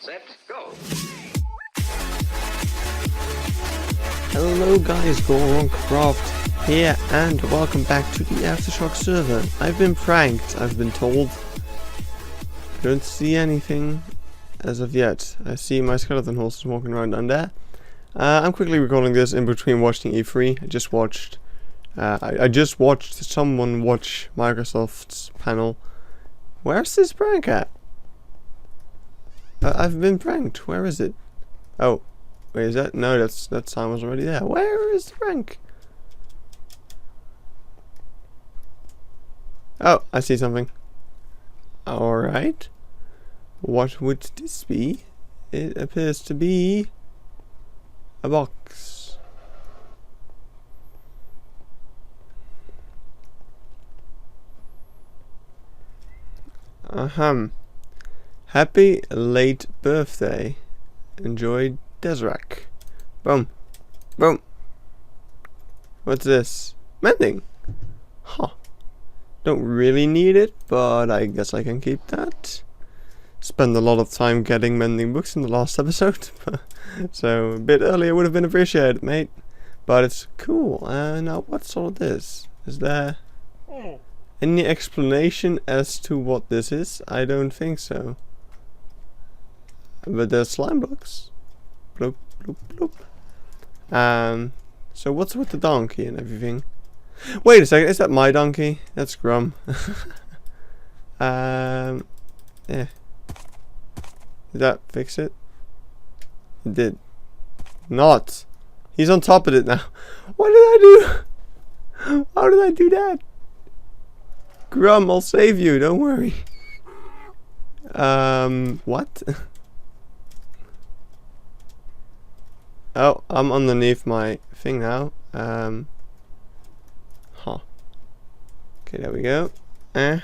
Set, go. Hello guys, GoWrongCraft here and welcome back to the AfterShock server. I've been pranked, I've been told. I don't see anything as of yet. I see my skeleton horses walking around down there. I'm quickly recording this in between watching E3. I just watched someone watch Microsoft's panel. Where's this prank at? I've been pranked. Where is it? Oh, wait, is that? No, that sign was already there. Where is the prank? Oh, I see something. Alright. What would this be? It appears to be a box. Happy late birthday. Enjoy Dezorak. Boom. Boom. What's this? Mending. Huh. Don't really need it, but I guess I can keep that. Spent a lot of time getting mending books in the last episode. So a bit earlier would have been appreciated, mate. But it's cool. Now what's all this? Is there any explanation as to what this is? I don't think so. But there's slime blocks. Bloop, bloop, bloop. So what's with the donkey and everything? Wait a second, is that my donkey? That's Grum. Yeah. Did that fix it? It did. Not. He's on top of it now. What did I do? How did I do that? Grum, I'll save you, don't worry. What? Oh, I'm underneath my thing now. Huh. Okay, there we go. And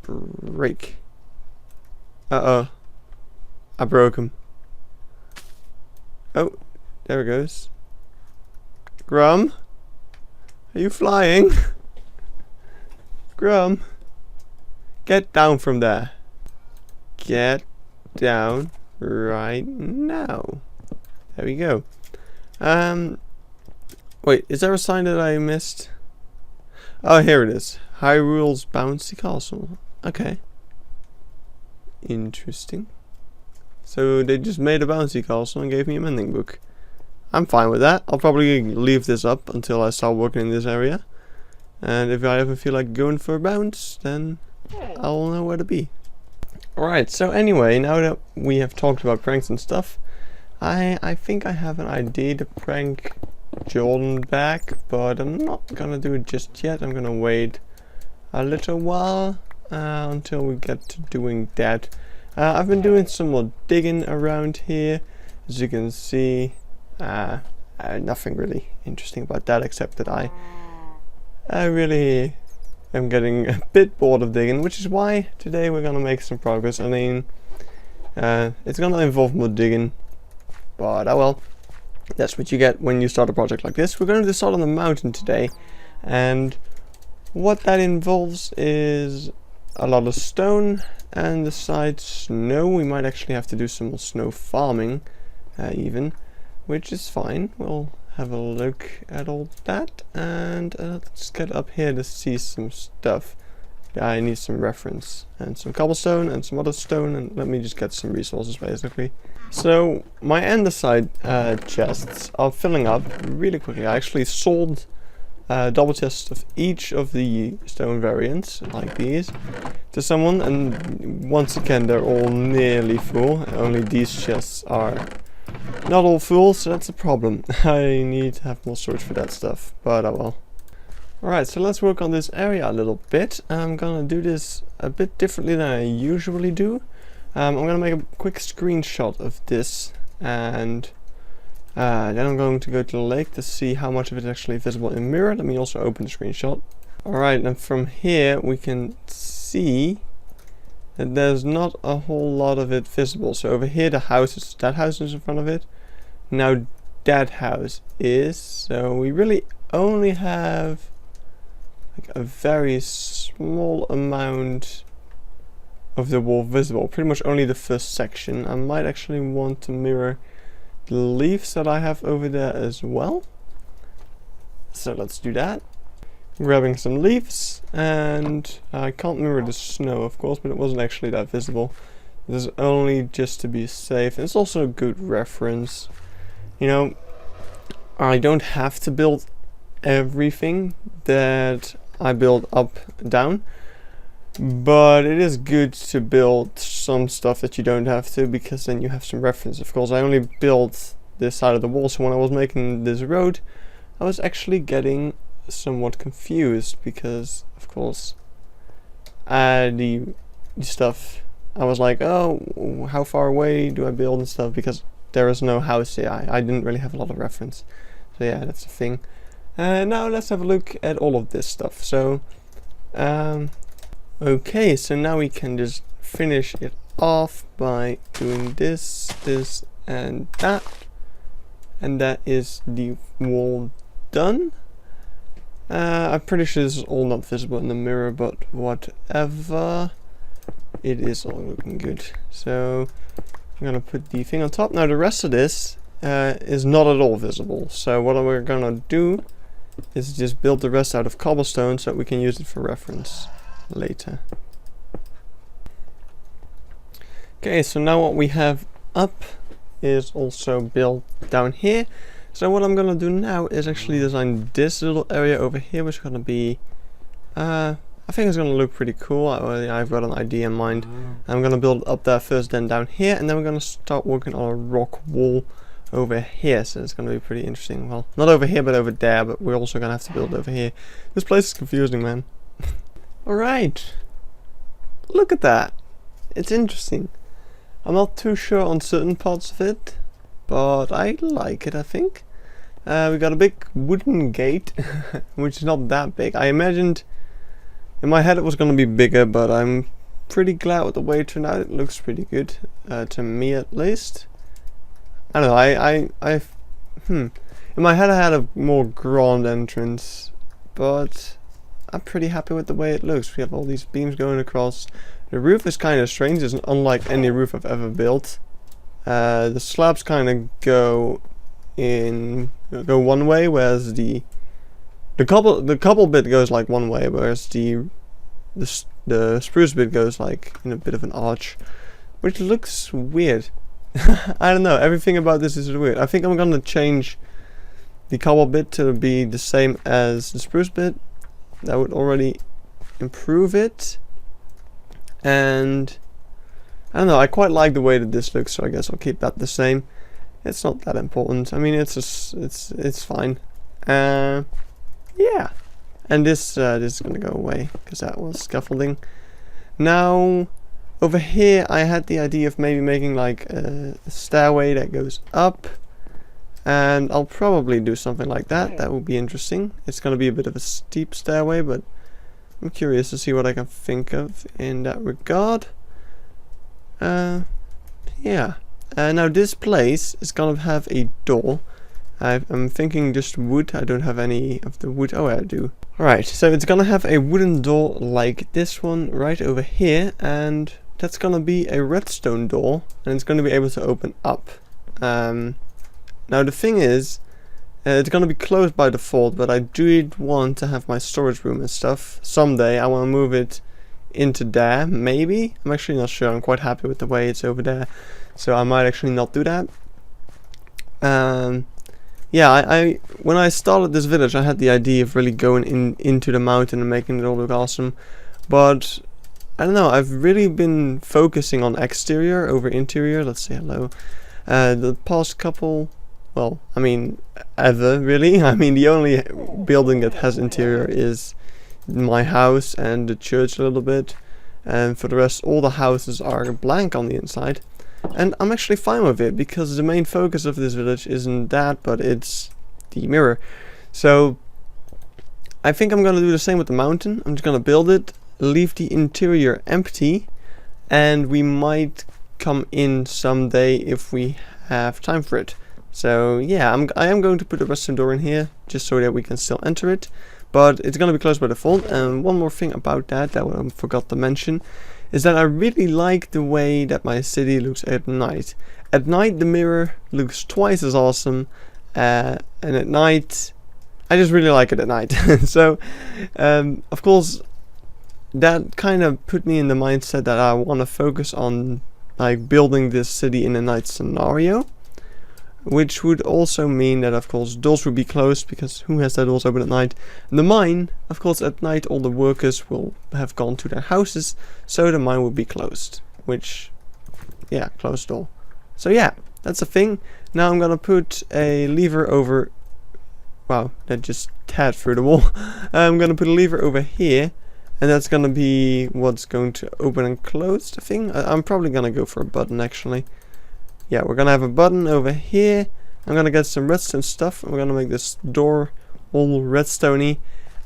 break. Uh-oh. I broke him. Oh, there it goes. Grum? Are you flying? Grum? Get down from there. Get down right now. There we go. Wait, is there a sign that I missed? Oh, here it is. Hyrule's Bouncy Castle. Okay. Interesting. So they just made a bouncy castle and gave me a mending book. I'm fine with that. I'll probably leave this up until I start working in this area. And if I ever feel like going for a bounce, then I'll know where to be. Alright, so anyway, now that we have talked about pranks and stuff, I think I have an idea to prank Jordan back, but I'm not gonna do it just yet. I'm gonna wait a little while until we get to doing that. I've been doing some more digging around here, as you can see. Nothing really interesting about that, except that I really am getting a bit bored of digging, which is why today we're gonna make some progress. I mean, it's gonna involve more digging, but oh well. That's what you get when you start a project like this. We're going to start on the mountain today, and what that involves is a lot of stone and the side snow. We might actually have to do some more snow farming even, which is fine. We'll have a look at all that, and let's get up here to see some stuff. I need some reference and some cobblestone and some other stone, and let me just get some resources basically. So my andesite chests are filling up really quickly. I actually sold double chests of each of the stone variants, like these, to someone, and once again they're all nearly full. Only these chests are not all full, so that's a problem. I need to have more storage for that stuff, but oh well. Alright, so let's work on this area a little bit. I'm gonna do this a bit differently than I usually do. I'm gonna make a quick screenshot of this, and then I'm going to go to the lake to see how much of it is actually visible in mirror. Let me also open the screenshot. Alright, and from here we can see that there's not a whole lot of it visible. So over here the house is, that house is in front of it. Now that house is, so we really only have make a very small amount of the wall visible, pretty much only the first section. I might actually want to mirror the leaves that I have over there as well. So let's do that. Grabbing some leaves, and I can't mirror the snow of course, but it wasn't actually that visible. This is only just to be safe. It's also a good reference. You know, I don't have to build everything that I build up down, but it is good to build some stuff that you don't have to, because then you have some reference. Of course, I only built this side of the wall, so when I was making this road, I was actually getting somewhat confused, because of course the stuff, I was like, oh, how far away do I build and stuff, because there is no house here. I didn't really have a lot of reference. So yeah, that's the thing. Now let's have a look at all of this stuff. So okay, so now we can just finish it off by doing this, this and that is the wall done. I'm pretty sure this is all not visible in the mirror, but whatever, it is all looking good. So I'm gonna put the thing on top. Now the rest of this is not at all visible, so what we're gonna do is just build the rest out of cobblestone so that we can use it for reference later. Okay, so now what we have up is also built down here. So what I'm gonna do now is actually design this little area over here, which is gonna be I think it's gonna look pretty cool. I've got an idea in mind. I'm gonna build up there first, then down here, and then we're gonna start working on a rock wall over here. So it's gonna be pretty interesting. Well, not over here, but over there. But we're also gonna have to build over here. This place is confusing, man. All right, look at that. It's interesting. I'm not too sure on certain parts of it, but I like it, I think. We got a big wooden gate, which is not that big. I imagined, in my head it was going to be bigger, but I'm pretty glad with the way it turned out. It looks pretty good, to me at least. I don't know, in my head I had a more grand entrance, but I'm pretty happy with the way it looks. We have all these beams going across. The roof is kind of strange. It's unlike any roof I've ever built. The slabs kind of go one way, whereas the cobble bit goes like one way, whereas the spruce bit goes like in a bit of an arch, which looks weird. I don't know. Everything about this is weird. I think I'm gonna change the cobble bit to be the same as the spruce bit. That would already improve it. And I don't know, I quite like the way that this looks, so I guess I'll keep that the same. It's not that important. I mean, it's fine. Yeah. And this is gonna go away because that was scaffolding. Now, over here, I had the idea of maybe making like a stairway that goes up, and I'll probably do something like that. That would be interesting. It's gonna be a bit of a steep stairway, but I'm curious to see what I can think of in that regard. Yeah. Now this place is gonna have a door. I'm thinking just wood. I don't have any of the wood. Oh, I do. Alright, so it's gonna have a wooden door like this one right over here, and that's gonna be a redstone door, and it's gonna be able to open up. Now the thing is, it's gonna be closed by default, but I do want to have my storage room and stuff. Someday I want to move it into there, maybe. I'm actually not sure. I'm quite happy with the way it's over there, so I might actually not do that. Yeah, when I started this village, I had the idea of really going into the mountain and making it all look awesome, but I don't know. I've really been focusing on exterior over interior. Let's say hello. The past couple. Well, I mean, ever, really. I mean, the only building that has interior is my house and the church a little bit. And for the rest, all the houses are blank on the inside. And I'm actually fine with it, because the main focus of this village isn't that, but it's the mirror. So, I think I'm going to do the same with the mountain. I'm just going to build it, leave the interior empty, and we might come in someday if we have time for it. So yeah, I am going to put a redstone door in here, just so that we can still enter it. but it's gonna be closed by default. And one more thing about that I forgot to mention is that I really like the way that my city looks at night. At night the mirror looks twice as awesome, and at night I just really like it at night. So of course that kind of put me in the mindset that I want to focus on like building this city in a night scenario, which would also mean that of course doors would be closed, because who has their doors open at night? And the mine, of course, at night all the workers will have gone to their houses, so the mine will be closed, which, yeah, closed door. So yeah, that's a thing. Now I'm gonna put a lever over, wow, that just teared through the wall. I'm gonna put a lever over here, and that's gonna be what's going to open and close the thing. I'm probably gonna go for a button actually. Yeah, we're gonna have a button over here. I'm gonna get some redstone stuff. We're gonna make this door all redstoney,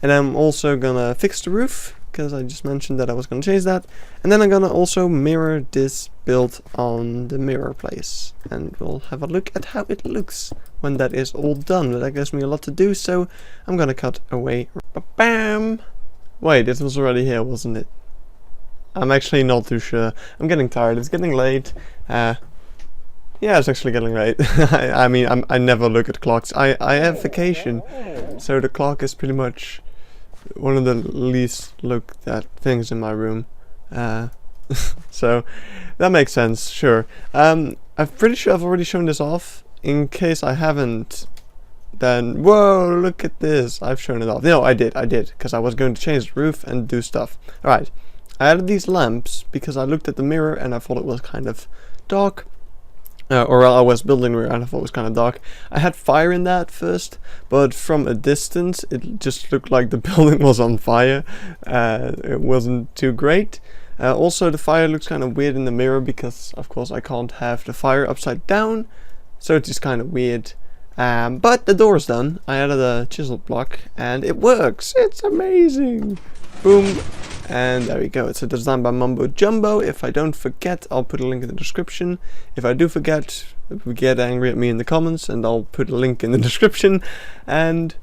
and I'm also gonna fix the roof, because I just mentioned that I was gonna change that. And then I'm gonna also mirror this build on the mirror place, and we'll have a look at how it looks when that is all done. But that gives me a lot to do, so I'm gonna cut away. Bam! Wait, this was already here, wasn't it? I'm actually not too sure. I'm getting tired. It's getting late. Yeah, it's actually getting late. I mean, I never look at clocks. I have vacation, so the clock is pretty much one of the least looked at things in my room. So that makes sense, sure. I'm pretty sure I've already shown this off. In case I haven't, then whoa, look at this. I've shown it off. No, I did, because I was going to change the roof and do stuff. Alright, I added these lamps because I looked at the mirror and I thought it was kind of dark. Or I was building where I thought it was kind of dark. I had fire in that first, but from a distance it just looked like the building was on fire. It wasn't too great. Also the fire looks kind of weird in the mirror, because of course I can't have the fire upside down, so it's just kind of weird. But the door is done. I added a chisel block and it works. It's amazing. Boom. And there we go. It's a design by Mumbo Jumbo. If I don't forget, I'll put a link in the description. If I do forget, get angry at me in the comments and I'll put a link in the description. And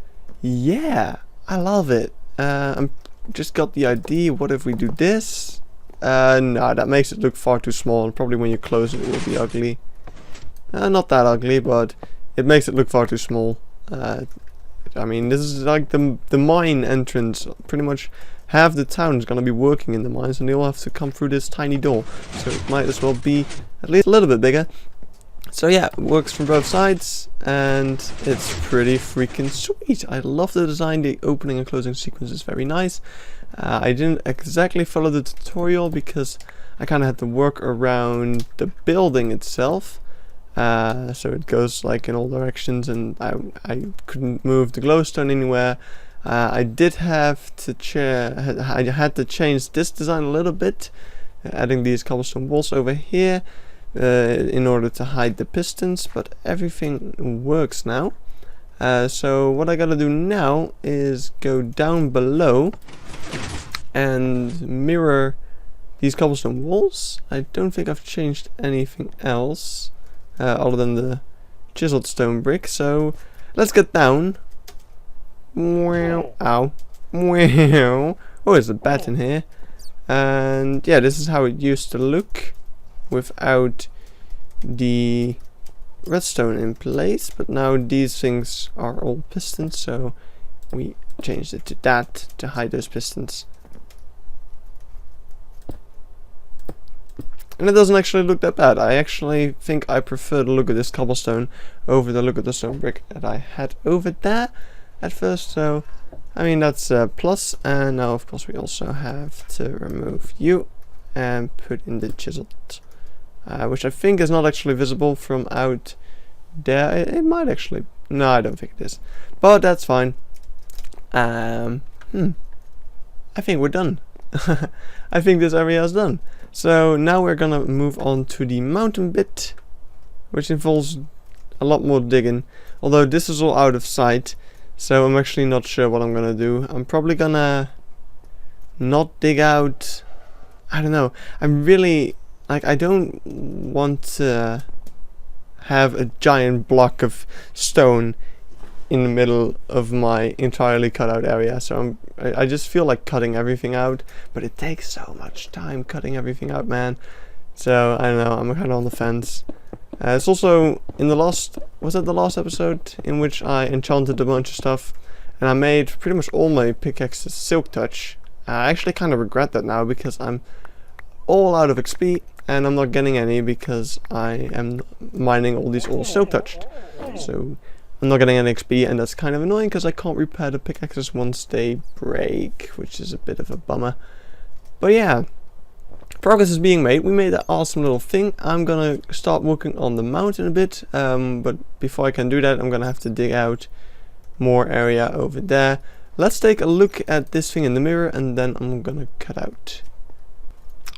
yeah, I love it. I'm just got the idea. What if we do this? No, that makes it look far too small. Probably when you close it, it will be ugly. Not that ugly, but it makes it look far too small. I mean, this is like the mine entrance. Pretty much half the town is going to be working in the mines, and they all have to come through this tiny door. So it might as well be at least a little bit bigger. So yeah, it works from both sides, and it's pretty freaking sweet. I love the design. The opening and closing sequence is very nice. I didn't exactly follow the tutorial because I kind of had to work around the building itself. So it goes like in all directions, and I couldn't move the glowstone anywhere. I did have to I had to change this design a little bit, adding these cobblestone walls over here in order to hide the pistons, but everything works now. So what I gotta do now is go down below and mirror these cobblestone walls. I don't think I've changed anything else other than the chiseled stone brick, so let's get down. Wow. Ow. Wow. Oh, there's a bat in here. And yeah, this is how it used to look without the redstone in place, but now these things are all pistons, so we changed it to that to hide those pistons. And it doesn't actually look that bad. I actually think I prefer the look of this cobblestone over the look of the stone brick that I had over there at first. So, I mean, that's a plus. And now, of course, we also have to remove you and put in the chiseled, which I think is not actually visible from out there. It might actually. No, I don't think it is. But that's fine. I think we're done. I think this area is done. So now we're gonna move on to the mountain bit, which involves a lot more digging, although this is all out of sight, so I'm actually not sure what I'm gonna do. I'm probably gonna not dig out, I don't know, I'm really, like, I don't want to have a giant block of stone in the middle of my entirely cut out area, so I just feel like cutting everything out, but it takes so much time cutting everything out, man. So I don't know, I'm kind of on the fence. It's also in the last episode in which I enchanted a bunch of stuff, and I made pretty much all my pickaxes silk touch. I actually kind of regret that now because I'm all out of XP and I'm not getting any because I am mining all these all silk touched. So I'm not getting any XP, and that's kind of annoying because I can't repair the pickaxes once they break, which is a bit of a bummer. But yeah, progress is being made. We made that awesome little thing. I'm gonna start working on the mountain a bit, but before I can do that, I'm gonna have to dig out more area over there. Let's take a look at this thing in the mirror, and then I'm gonna cut out.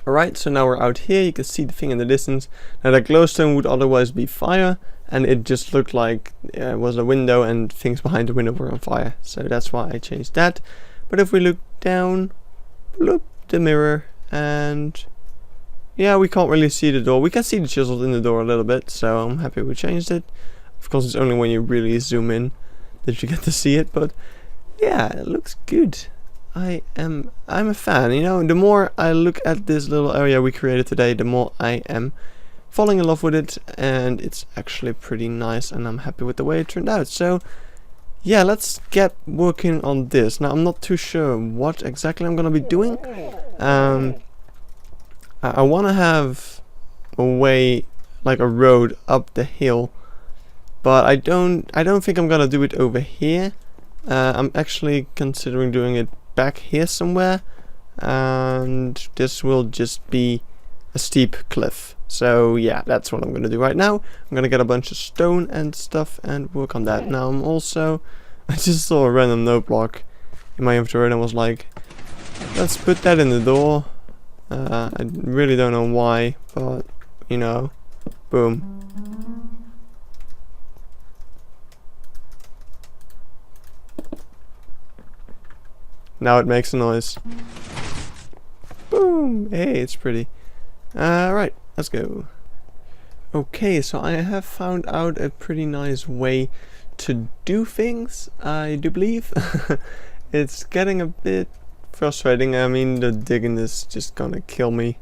Alright, so now we're out here. You can see the thing in the distance. Now that glowstone would otherwise be fire, and it just looked like it was a window and things behind the window were on fire. So that's why I changed that. But if we look down, bloop, the mirror, and yeah, we can't really see the door. We can see the chisel in the door a little bit, so I'm happy we changed it. Of course, it's only when you really zoom in that you get to see it, but yeah, it looks good. I'm a fan, you know. The more I look at this little area we created today, the more I am falling in love with it, and it's actually pretty nice, and I'm happy with the way it turned out. So yeah, let's get working on this. Now I'm not too sure what exactly I'm gonna be doing. I want to have a way, like a road up the hill, but I don't think I'm gonna do it over here. I'm actually considering doing it back here somewhere, and this will just be a steep cliff. So yeah, that's what I'm gonna do right now. I'm gonna get a bunch of stone and stuff and work on that. Now I just saw a random note block in my inventory and I was like, let's put that in the door. I really don't know why, but you know, boom. Now it makes a noise. Boom! Hey, it's pretty. Right, let's go. Okay, so I have found out a pretty nice way to do things, I do believe. It's getting a bit frustrating. I mean, the digging is just gonna kill me.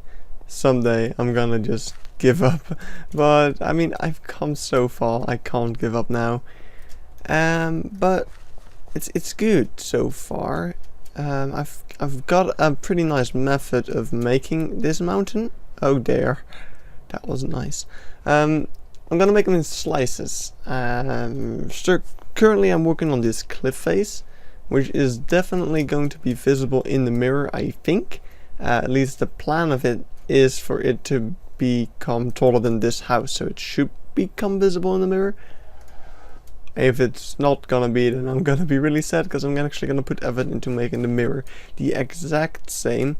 Someday I'm gonna just give up. But, I mean, I've come so far, I can't give up now. But it's good so far. I've got a pretty nice method of making this mountain. Oh dear, that wasn't nice. I'm gonna make them in slices. So currently I'm working on this cliff face, which is definitely going to be visible in the mirror, I think. At least the plan of it is for it to become taller than this house, so it should become visible in the mirror. If it's not gonna be, then I'm gonna be really sad, because I'm actually gonna put effort into making the mirror the exact same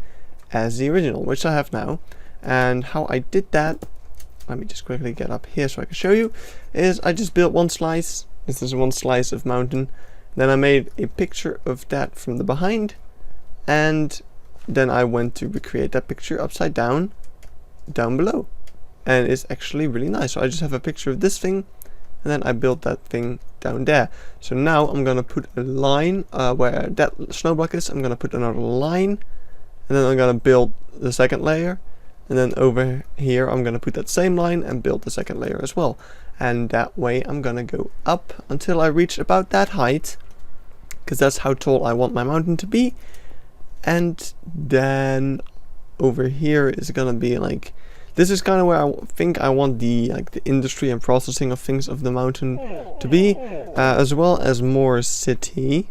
as the original, which I have now. And how I did that, let me just quickly get up here so I can show you, is I just built one slice. This is one slice of mountain. Then I made a picture of that from the behind, and then I went to recreate that picture upside down below. And it's actually really nice. So I just have a picture of this thing, and then I built that thing down there. So now I'm gonna put a line where that snow block is. I'm gonna put another line, and then I'm gonna build the second layer, and then over here I'm gonna put that same line and build the second layer as well. And that way I'm gonna go up until I reach about that height, because that's how tall I want my mountain to be. And then over here is gonna be like, this is kind of where I think I want the industry and processing of things of the mountain to be, as well as more city.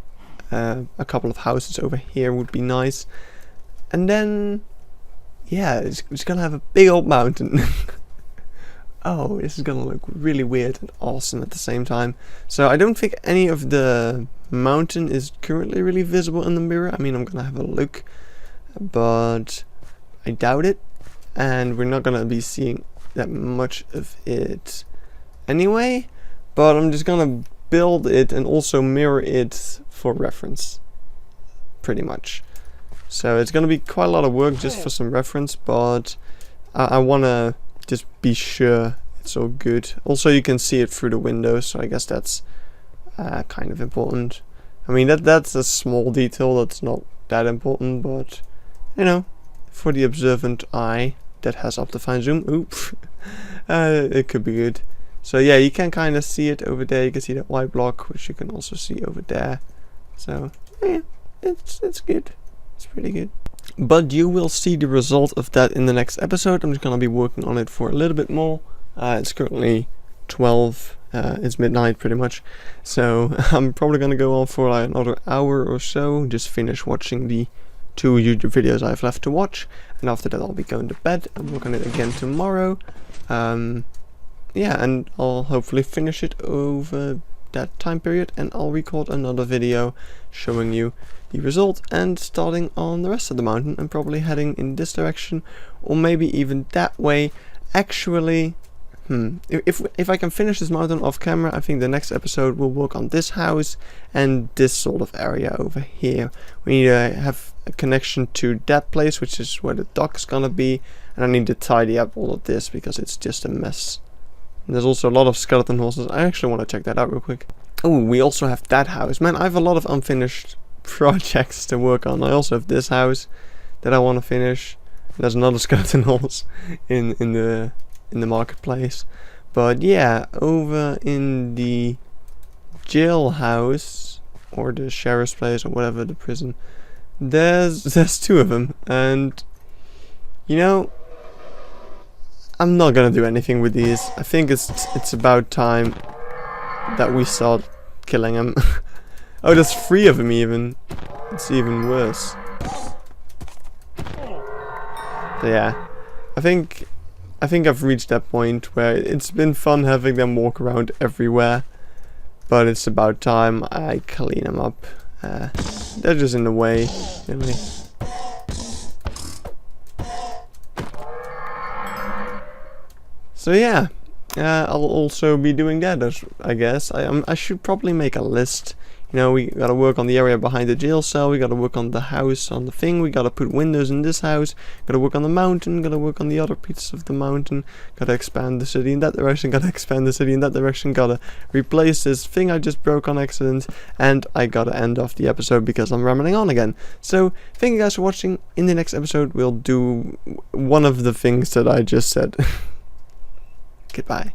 A couple of houses over here would be nice, and then yeah, it's gonna have a big old mountain. Oh, this is gonna look really weird and awesome at the same time. So I don't think any of the mountain is currently really visible in the mirror. I mean, I'm gonna have a look, but I doubt it. And we're not gonna be seeing that much of it anyway, but I'm just gonna build it and also mirror it for reference, pretty much. So it's gonna be quite a lot of work just for some reference, but I wanna just be sure it's all good. Also, you can see it through the window, so I guess that's kind of important. I mean, that's a small detail that's not that important, but you know, for the observant eye that has optifine zoom, it could be good. So yeah, you can kind of see it over there. You can see that white block, which you can also see over there. So yeah, it's good. It's pretty good. But you will see the result of that in the next episode. I'm just gonna be working on it for a little bit more. It's currently 12. It's midnight pretty much. So I'm probably gonna go on for like another hour or so. Just finish watching the 2 YouTube videos I have left to watch, and after that I'll be going to bed and work on it again tomorrow. Yeah, and I'll hopefully finish it over that time period, and I'll record another video showing you the result and starting on the rest of the mountain and probably heading in this direction or maybe even that way. Actually, if I can finish this mountain off camera, I think the next episode will work on this house and this sort of area over here. We need to have a connection to that place, which is where the dock is gonna be, and I need to tidy up all of this because it's just a mess. And there's also a lot of skeleton horses. I actually want to check that out real quick. Oh, we also have that house. Man, I have a lot of unfinished projects to work on. I also have this house that I want to finish. There's another skeleton horse in the marketplace. But yeah, over in the jailhouse or the sheriff's place or whatever, the prison, there's 2 of them, and you know, I'm not gonna do anything with these. I think it's about time that we start killing them. Oh, there's 3 of them even. It's even worse. So yeah, I think I've reached that point where it's been fun having them walk around everywhere, but it's about time I clean them up. They're just in the way, really. So yeah, I'll also be doing that, I guess. I should probably make a list. You know, we gotta work on the area behind the jail cell, we gotta work on the house, on the thing, we gotta put windows in this house, gotta work on the mountain, gotta work on the other pieces of the mountain, gotta expand the city in that direction, gotta expand the city in that direction, gotta replace this thing I just broke on accident, and I gotta end off the episode because I'm rambling on again. So, thank you guys for watching. In the next episode, we'll do one of the things that I just said. Goodbye.